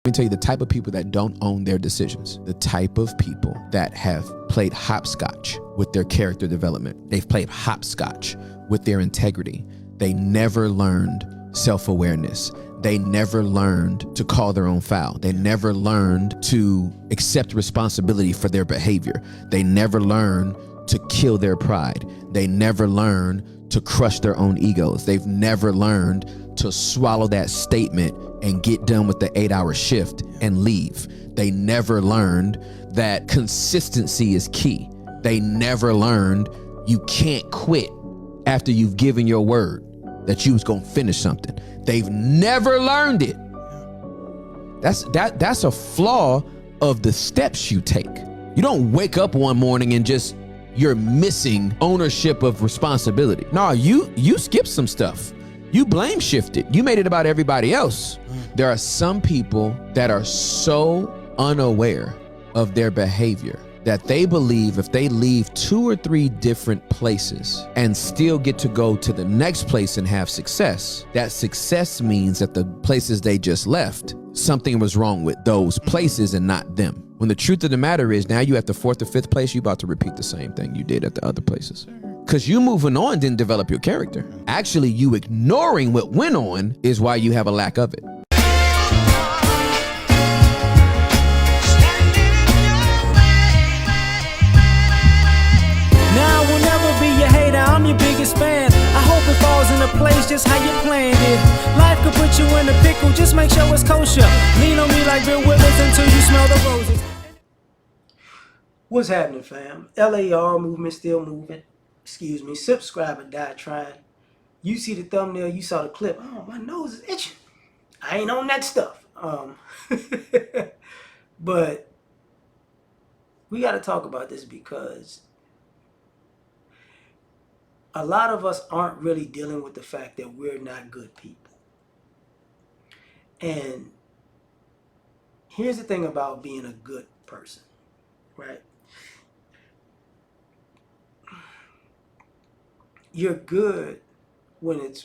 Let me tell you the type of people that don't own their decisions. The type of people that have played hopscotch with their character development. They've played hopscotch with their integrity. They never learned self-awareness. They never learned to call their own foul. They never learned to accept responsibility for their behavior. They never learned to kill their pride. They never learned to crush their own egos. They've never learned to swallow that statement and get done with the 8-hour shift and leave. They never learned that consistency is key. They never learned you can't quit after you've given your word that you was gonna finish something. They've never learned it. That's a flaw of the steps you take. You don't wake up one morning and just you're missing ownership of responsibility. No, you skipped some stuff. You blame shifted. You made it about everybody else. There are some people that are so unaware of their behavior that they believe if they leave 2 or 3 different places and still get to go to the next place and have success, that success means that the places they just left, something was wrong with those places and not them. When the truth of the matter is now you at the 4th or 5th place, you about to repeat the same thing you did at the other places. Because you moving on didn't develop your character. Actually, you ignoring what went on is why you have a lack of it. Now I will never be your hater, I'm your biggest fan. I hope it falls into place just how you planned it. Life could put you in a pickle, just make sure it's kosher. Lean on me like Bill Withers until you smell the roses. What's happening, fam? L.A.R. movement still moving. Excuse me. Subscribe or die trying. You see the thumbnail, you saw the clip. Oh, my nose is itching. I ain't on that stuff. But we got to talk about this because a lot of us aren't really dealing with the fact that we're not good people. And here's the thing about being a good person, right? You're good when it's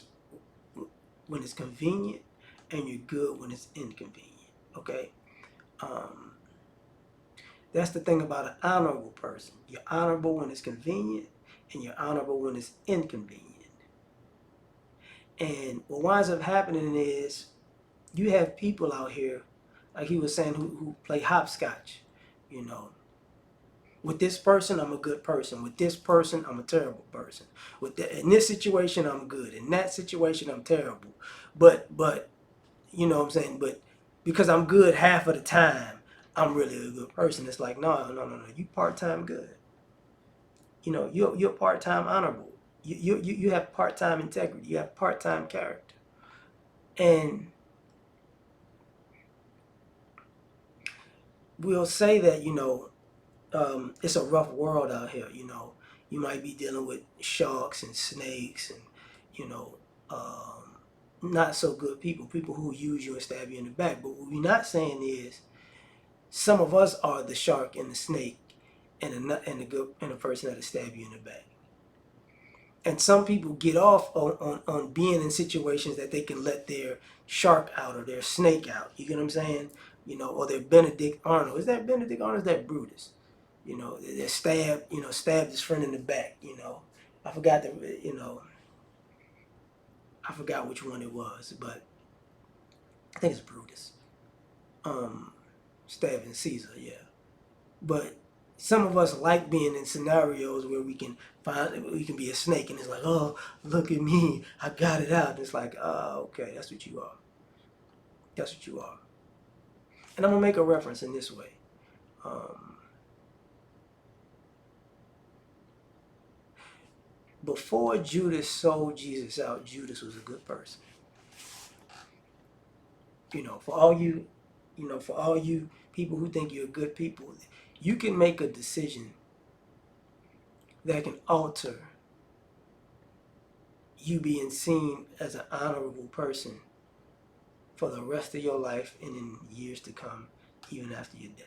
convenient, and you're good when it's inconvenient. Okay, that's the thing about an honorable person. You're honorable when it's convenient, and you're honorable when it's inconvenient. And what winds up happening is you have people out here, like he was saying, who play hopscotch. You know, with this person, I'm a good person. With this person, I'm a terrible person. In this situation, I'm good. In that situation, I'm terrible. But you know what I'm saying? But because I'm good half of the time, I'm really a good person. It's like, no. You part-time good. You know, you're part-time honorable. You have part-time integrity. You have part-time character. And we'll say that, you know, it's a rough world out here. You know, you might be dealing with sharks and snakes and, you know, not so good people who use you and stab you in the back. But what we're not saying is some of us are the shark and the snake and the person that'll stab you in the back. And some people get off on being in situations that they can let their shark out or their snake out. You get what I'm saying? You know, or their Benedict Arnold. Is that Benedict Arnold? Is that Brutus? You know, they stabbed his friend in the back. You know, I forgot which one it was, but I think it's Brutus. Stabbing Caesar, yeah. But some of us like being in scenarios where we can be a snake, and it's like, oh, look at me, I got it out. And it's like, oh, okay, that's what you are. That's what you are. And I'm gonna make a reference in this way. Before Judas sold Jesus out, Judas was a good person. You know, for all you people who think you're good people, you can make a decision that can alter you being seen as an honorable person for the rest of your life and in years to come, even after your death.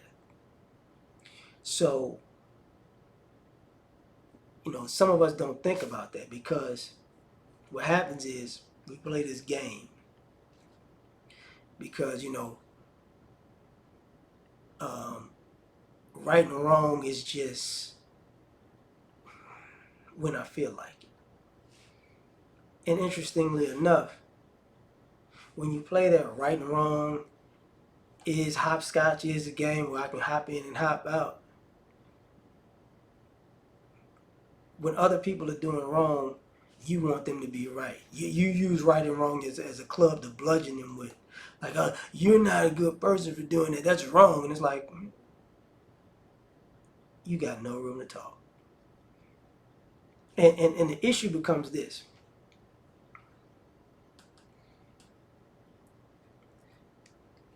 So, you know, some of us don't think about that because what happens is we play this game because, you know, Right and wrong is just when I feel like it. And interestingly enough, when you play that right and wrong is hopscotch, is a game where I can hop in and hop out. When other people are doing wrong, you want them to be right. You use right and wrong as a club to bludgeon them with. Like, you're not a good person for doing that. That's wrong. And it's like, you got no room to talk. And the issue becomes this.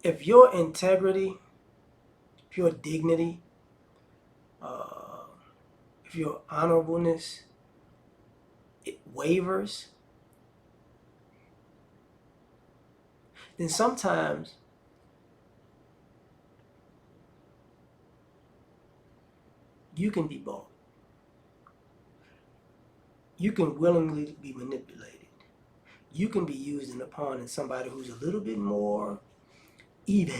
If your integrity, if your dignity, if your honorableness, it wavers, then sometimes you can be bought. You can willingly be manipulated. You can be used in a pawn in somebody who's a little bit more evil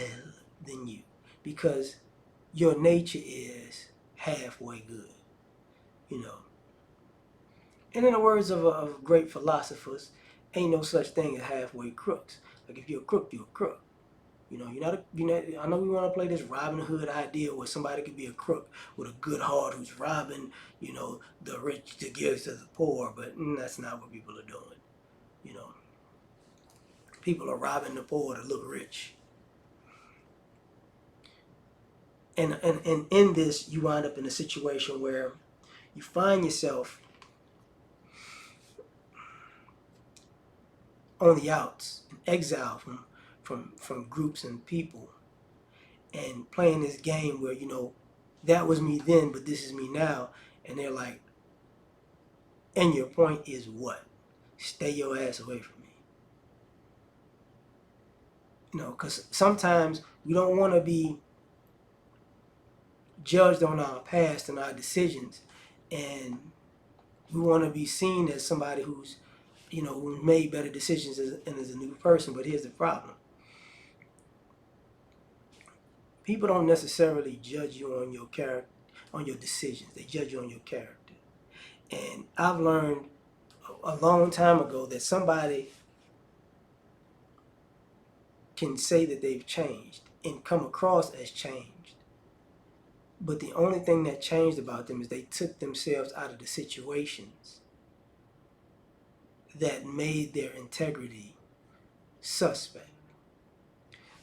than you because your nature is halfway good, you know. And in the words of great philosophers, ain't no such thing as halfway crooks. Like if you're a crook, you're a crook. You know, I know we want to play this Robin Hood idea where somebody could be a crook with a good heart who's robbing, the rich to give to the poor, but that's not what people are doing. You know, people are robbing the poor to look rich. And in this, you wind up in a situation where you find yourself on the outs, in exile from groups and people, and playing this game where that was me then, but this is me now, and they're like, and your point is what? Stay your ass away from me. Because sometimes we don't want to be judged on our past and our decisions, and we want to be seen as somebody who's who made better decisions and is a new person. But here's the problem. People don't necessarily judge you on your character, on your decisions. They judge you on your character. And I've learned a long time ago that somebody can say that they've changed and come across as changed. But the only thing that changed about them is they took themselves out of the situations that made their integrity suspect.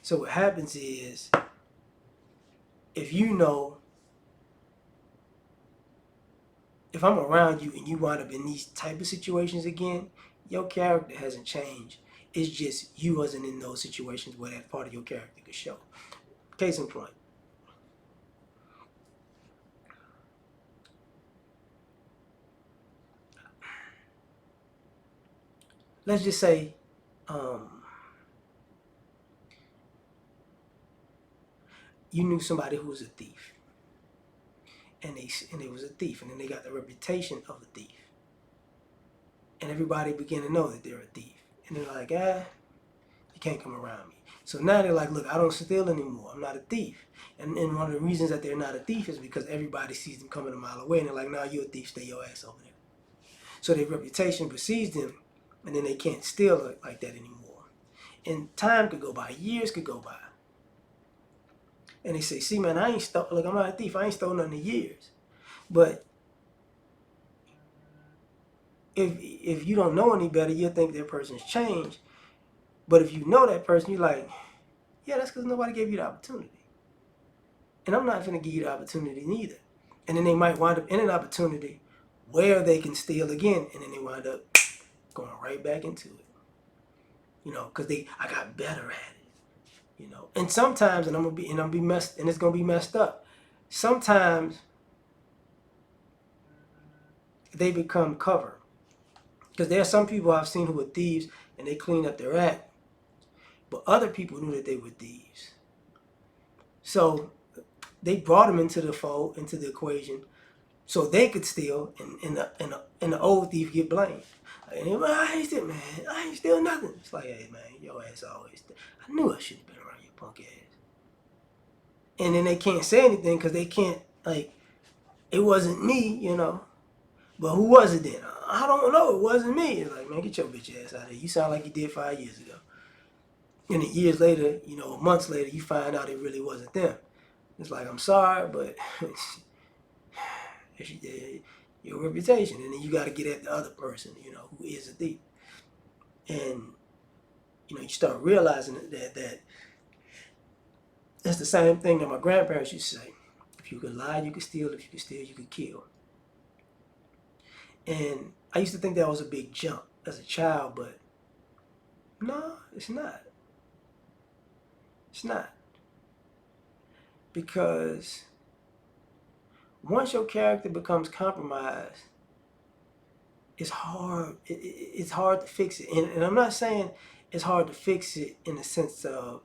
So what happens is, if if I'm around you and you wind up in these type of situations again, your character hasn't changed. It's just you wasn't in those situations where that part of your character could show. Case in point. Let's just say you knew somebody who was a thief. And they was a thief, and then they got the reputation of a thief. And everybody began to know that they're a thief. And they're like, you can't come around me. So now they're like, look, I don't steal anymore. I'm not a thief. And one of the reasons that they're not a thief is because everybody sees them coming a mile away, and they're like, nah, you're a thief, stay your ass over there. So their reputation precedes them, and then they can't steal like that anymore. And time could go by, years could go by. And they say, see, man, I'm not a thief. I ain't stolen nothing in years. But if you don't know any better, you'll think that person's changed. But if you know that person, you're like, yeah, that's because nobody gave you the opportunity. And I'm not going to give you the opportunity neither. And then they might wind up in an opportunity where they can steal again, and then they wind up going right back into it. Because I got better at it. And sometimes, and it's gonna be messed up. Sometimes they become cover. Because there are some people I've seen who were thieves and they cleaned up their act, but other people knew that they were thieves. So they brought them into the fold, into the equation, so they could steal, and the old thief get blamed. And they're like, I ain't steal, man. I ain't steal nothing. It's like, hey, man, your ass always steal. I knew I shouldn't have been around your punk ass. and then they can't say anything because they can't, like, it wasn't me, you know. But who was it then? I don't know. It wasn't me. It's like, man, get your bitch ass out of here. You sound like you did 5 years ago. And then years later, you know, months later, you find out it really wasn't them. It's like, I'm sorry, but your reputation. And then you got to get at the other person, you know, who is a thief. And, you know, you start realizing that that's the same thing that my grandparents used to say. If you could lie, you could steal. If you could steal, you could kill. And I used to think that was a big jump as a child, but no, it's not. It's not. Because once your character becomes compromised, it's hard. It's hard to fix it. And I'm not saying it's hard to fix it in the sense of,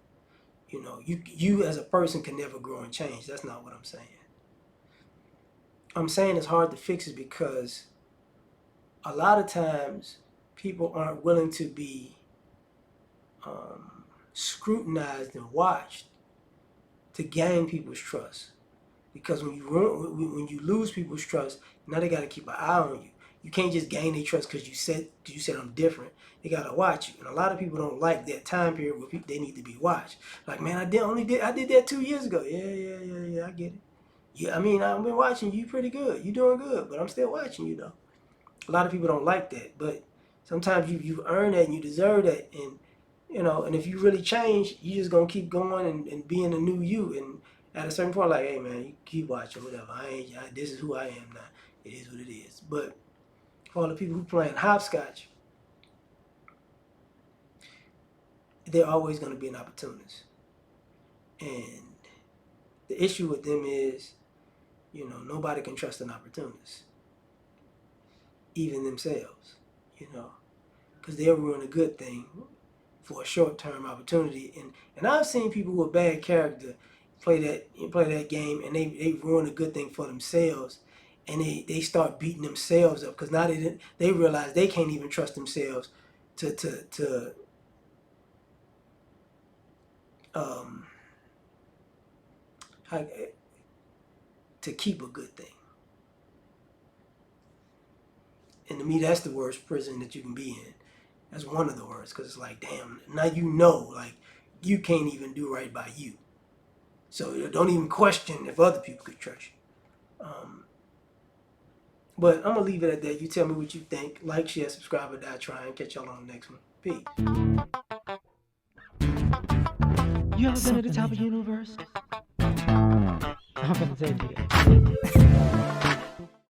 you know, you as a person can never grow and change. That's not what I'm saying. I'm saying it's hard to fix it because a lot of times people aren't willing to be scrutinized and watched to gain people's trust. Because when you lose people's trust, now they got to keep an eye on you. You can't just gain their trust because you said I'm different. They got to watch you, and a lot of people don't like that time period where they need to be watched. Like, man, I did that 2 years ago. Yeah, I get it. Yeah, I mean, I've been watching you pretty good. You doing good, but I'm still watching you though. A lot of people don't like that, but sometimes you earn that and you deserve that, and you know, and if you really change, you just gonna keep going and being a new you. And at a certain point, like, hey man, you keep watching, whatever. This is who I am now. It is what it is. But for all the people who playing hopscotch, they're always gonna be an opportunist. And the issue with them is, you know, nobody can trust an opportunist, even themselves, you know, because they'll ruin a good thing for a short-term opportunity. And I've seen people with bad character play that game, and they ruin a good thing for themselves, and they start beating themselves up because now they realize they can't even trust themselves to how, to keep a good thing. And to me, that's the worst prison that you can be in. That's one of the worst, because it's like, damn, now you know, like, you can't even do right by you. So don't even question if other people could trust you. But I'm going to leave it at that. You tell me what you think. Like, share, subscribe, or die trying. Catch y'all on the next one. Peace. You ever been to the top of the universe? I'm gonna take you.